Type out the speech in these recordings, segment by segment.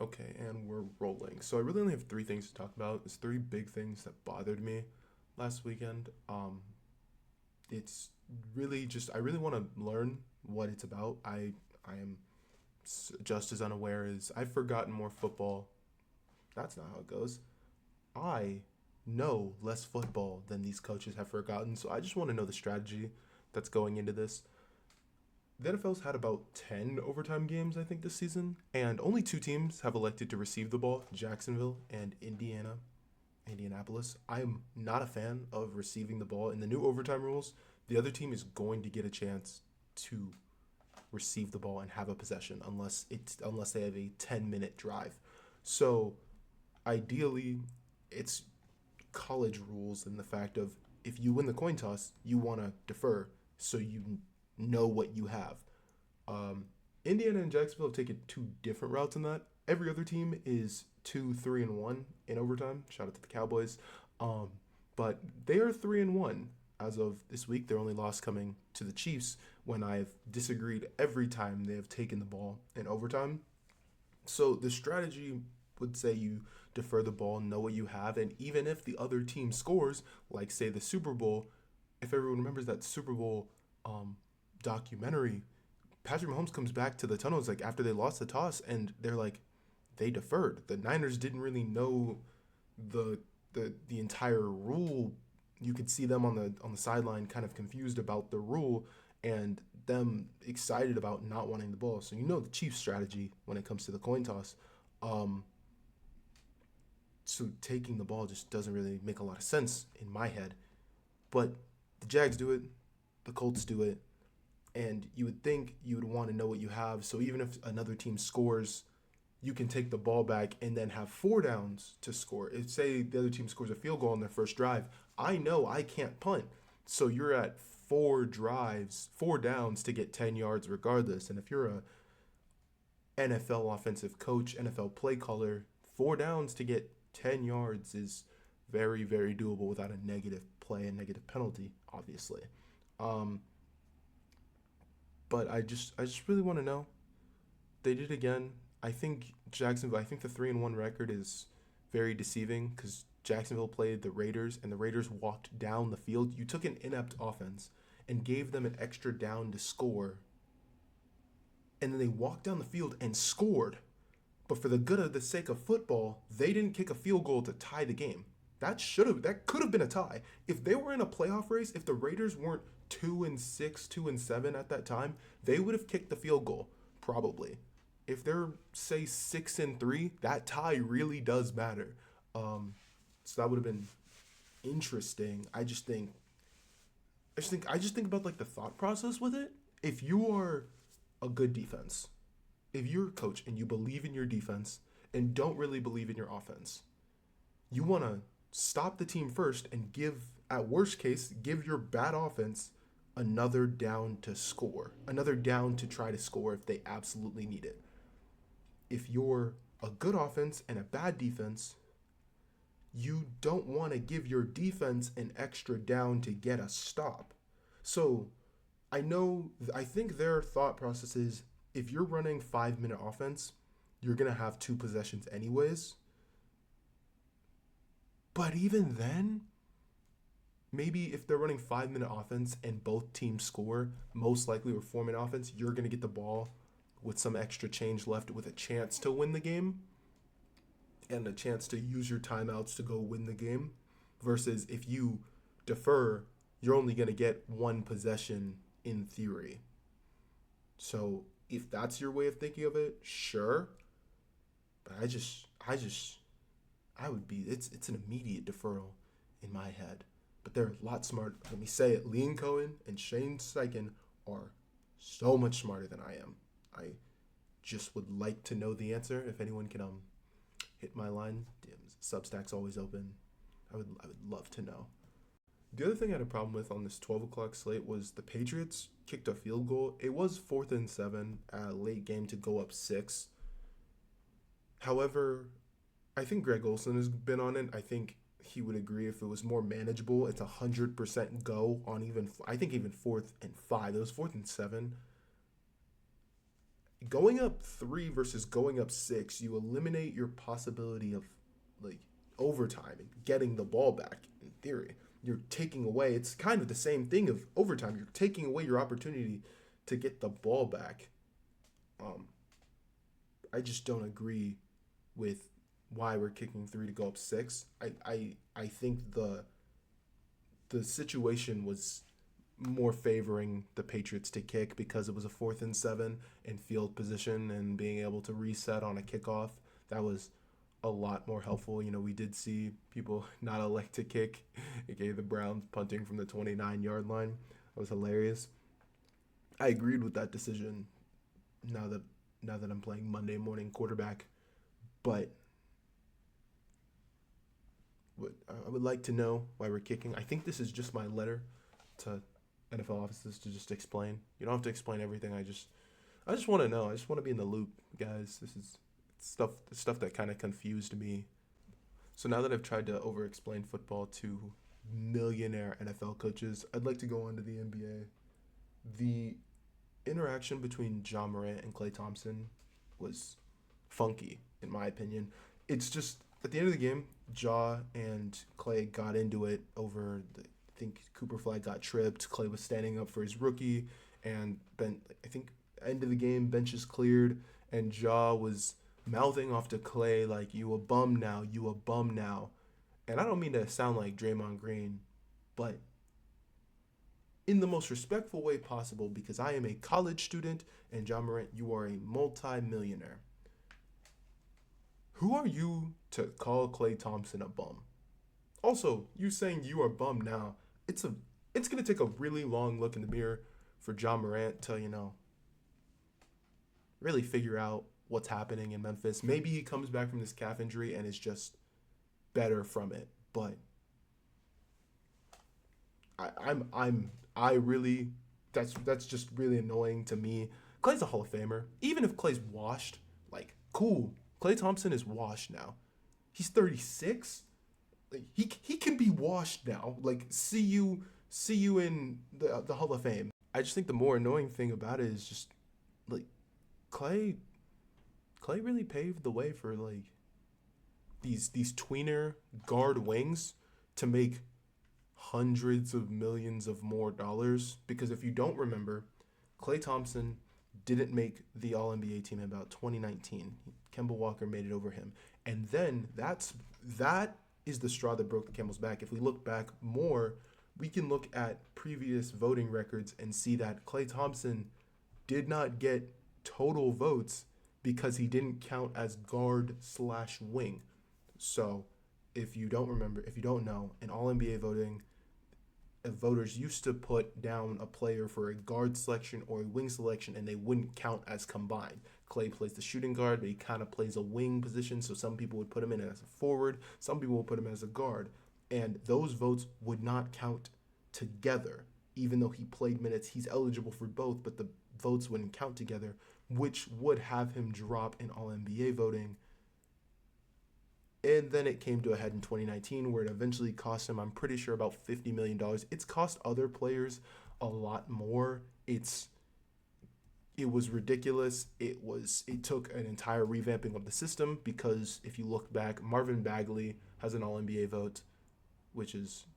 Okay, and we're rolling. So I really only have three things to talk about. It's three big things that bothered me last weekend. It's really just I really want to learn what it's about. I am just as unaware as I've forgotten more football. That's not how it goes. I know less football than these coaches have forgotten. So I just want to know the strategy that's going into this. The NFL's had about 10 overtime games, I think, this season, and only two teams have elected to receive the ball, Jacksonville and Indianapolis. I'm not a fan of receiving the ball. In the new overtime rules, the other team is going to get a chance to receive the ball and have a possession unless they have a 10-minute drive. So ideally, it's college rules in the fact of if you win the coin toss, you want to defer so you know what you have. Um, Indiana and Jacksonville have taken two different routes in that. Every other team is 2-3-1 in overtime. Shout out to the Cowboys. Um, but they are 3-1 as of this week. Their only loss coming to the Chiefs when I've disagreed every time they have taken the ball in overtime. So the strategy would say you defer the ball, know what you have, and even if the other team scores, like say the Super Bowl, if everyone remembers that Super Bowl um, documentary, Patrick Mahomes comes back to the tunnels like after they lost the toss, and they're like, they deferred. The Niners didn't really know the the entire rule. You could see them on the sideline, kind of confused about the rule, and them excited about not wanting the ball. So you know the Chiefs' strategy when it comes to the coin toss. Um, so taking the ball just doesn't really make a lot of sense in my head. But the Jags do it, the Colts do it, and you would think you would want to know what you have. So even if another team scores, you can take the ball back and then have four downs to score. If say the other team scores a field goal on their first drive, I know I can't punt. So you're at four downs to get 10 yards regardless. And if you're a NFL offensive coach, NFL play caller, four downs to get 10 yards is very, very doable without a negative play and negative penalty, obviously. Um, but I just really want to know. They did again. I think Jacksonville. I think the 3-1 record is very deceiving because Jacksonville played the Raiders and the Raiders walked down the field. You took an inept offense and gave them an extra down to score, and then they walked down the field and scored. But for the good of the sake of football, they didn't kick a field goal to tie the game. That could have been a tie. If they were in a playoff race, if the Raiders weren't 2-6, 2-7 at that time, they would have kicked the field goal, probably. If they're say 6-3, that tie really does matter. Um, so that would have been interesting. I just think about like the thought process with it. If you are a good defense, if you're a coach and you believe in your defense and don't really believe in your offense, you want to stop the team first and at worst case, give your bad offense another down to score, another down to try to score if they absolutely need it. If you're a good offense and a bad defense, you don't want to give your defense an extra down to get a stop. So I think their thought process is if you're running 5 minute offense, you're going to have two possessions anyways. But even then, maybe if they're running 5 minute offense and both teams score, most likely with 4 minute offense, you're going to get the ball with some extra change left with a chance to win the game and a chance to use your timeouts to go win the game. Versus if you defer, you're only going to get one possession in theory. So if that's your way of thinking of it, sure. But I would be, it's an immediate deferral in my head. But they're a lot smarter. Let me say it. Liam Cohen and Shane Steichen are so much smarter than I am. I just would like to know the answer. If anyone can hit my line, Substack's always open. I would love to know. The other thing I had a problem with on this 12 o'clock slate was the Patriots kicked a field goal. It was 4th and 7 at a late game to go up 6. However, I think Greg Olson has been on it. I think he would agree if it was more manageable. It's 100% go on I think even 4th and 5. It was 4th and 7. going up 3 versus going up 6, you eliminate your possibility of like overtime and getting the ball back in theory. You're taking away, it's kind of the same thing of overtime. You're taking away your opportunity to get the ball back. Um, I just don't agree with why we're kicking 3 to go up 6. I think the situation was more favoring the Patriots to kick because it was a 4th and 7 in field position and being able to reset on a kickoff. That was a lot more helpful. We did see people not elect to kick. It gave the Browns punting from the 29-yard line. That was hilarious. I agreed with that decision now that I'm playing Monday morning quarterback. But what I would like to know why we're kicking. I think this is just my letter to NFL offices to just explain. You don't have to explain everything. I just want to know. I just want to be in the loop, guys. This is stuff that kind of confused me. So now that I've tried to over-explain football to millionaire NFL coaches, I'd like to go on to the NBA. The interaction between Ja Morant and Klay Thompson was funky, in my opinion. It's just, at the end of the game, Ja and Klay got into it over I think Cooper Flag got tripped. Klay was standing up for his rookie, and I think end of the game, benches cleared, and Ja was mouthing off to Klay like, "You a bum now, you a bum now." And I don't mean to sound like Draymond Green, but in the most respectful way possible, because I am a college student, and Ja Morant, you are a multi-millionaire. Who are you to call Klay Thompson a bum? Also, you saying you are bum now, it's gonna take a really long look in the mirror for Ja Morant to, really figure out what's happening in Memphis. Maybe he comes back from this calf injury and is just better from it. But I really, that's just really annoying to me. Klay's a Hall of Famer. Even if Klay's washed, like, cool. Klay Thompson is washed now. He's 36. Like, he can be washed now. Like, see you in the Hall of Fame. I just think the more annoying thing about it is just like Klay really paved the way for like these tweener guard wings to make hundreds of millions of more dollars. Because if you don't remember, Klay Thompson didn't make the All NBA team in about 2019. Kemba Walker made it over him, and then that is the straw that broke the camel's back. If we look back more, we can look at previous voting records and see that Klay Thompson did not get total votes because he didn't count as guard/wing. So if you don't know, in All NBA voting, voters used to put down a player for a guard selection or a wing selection, and they wouldn't count as combined. Klay plays the shooting guard, but he kind of plays a wing position, so some people would put him in as a forward, some people would put him as a guard, and those votes would not count together. Even though he played minutes, he's eligible for both, but the votes wouldn't count together, which would have him drop in All NBA voting. And then it came to a head in 2019 where it eventually cost him, I'm pretty sure, about $50 million. It's cost other players a lot more. It was ridiculous. It took an entire revamping of the system, because if you look back, Marvin Bagley has an All NBA vote, which is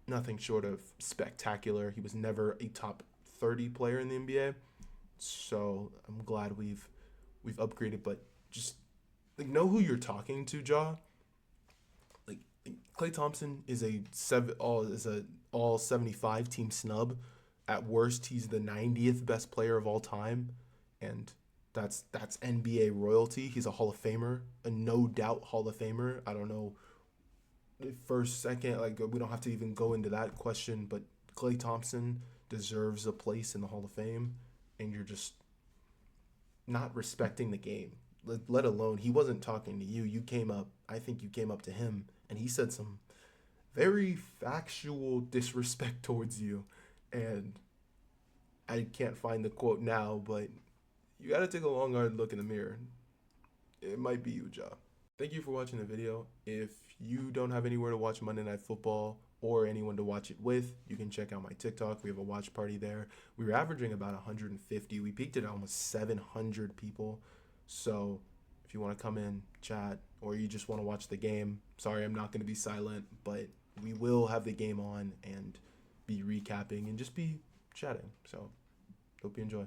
nothing short of spectacular. He was never a top 30 player in the NBA. So I'm glad we've upgraded, but just like, know who you're talking to, Ja. Like, Klay Thompson is a all 75 team snub. At worst, he's the 90th best player of all time, and that's NBA royalty. He's a Hall of Famer, a no doubt Hall of Famer. I don't know, first, second, like, we don't have to even go into that question, but Klay Thompson deserves a place in the Hall of Fame, and you're just not respecting the game. Let alone, he wasn't talking to you. I think you came up to him, and he said some very factual disrespect towards you. And I can't find the quote now, but you got to take a long, hard look in the mirror. It might be you, Ja. Thank you for watching the video. If you don't have anywhere to watch Monday Night Football or anyone to watch it with, you can check out my TikTok. We have a watch party there. We were averaging about 150. We peaked at almost 700 people. So if you want to come in, chat, or you just want to watch the game, sorry, I'm not going to be silent, but we will have the game on and be recapping and just be chatting. So hope you enjoy.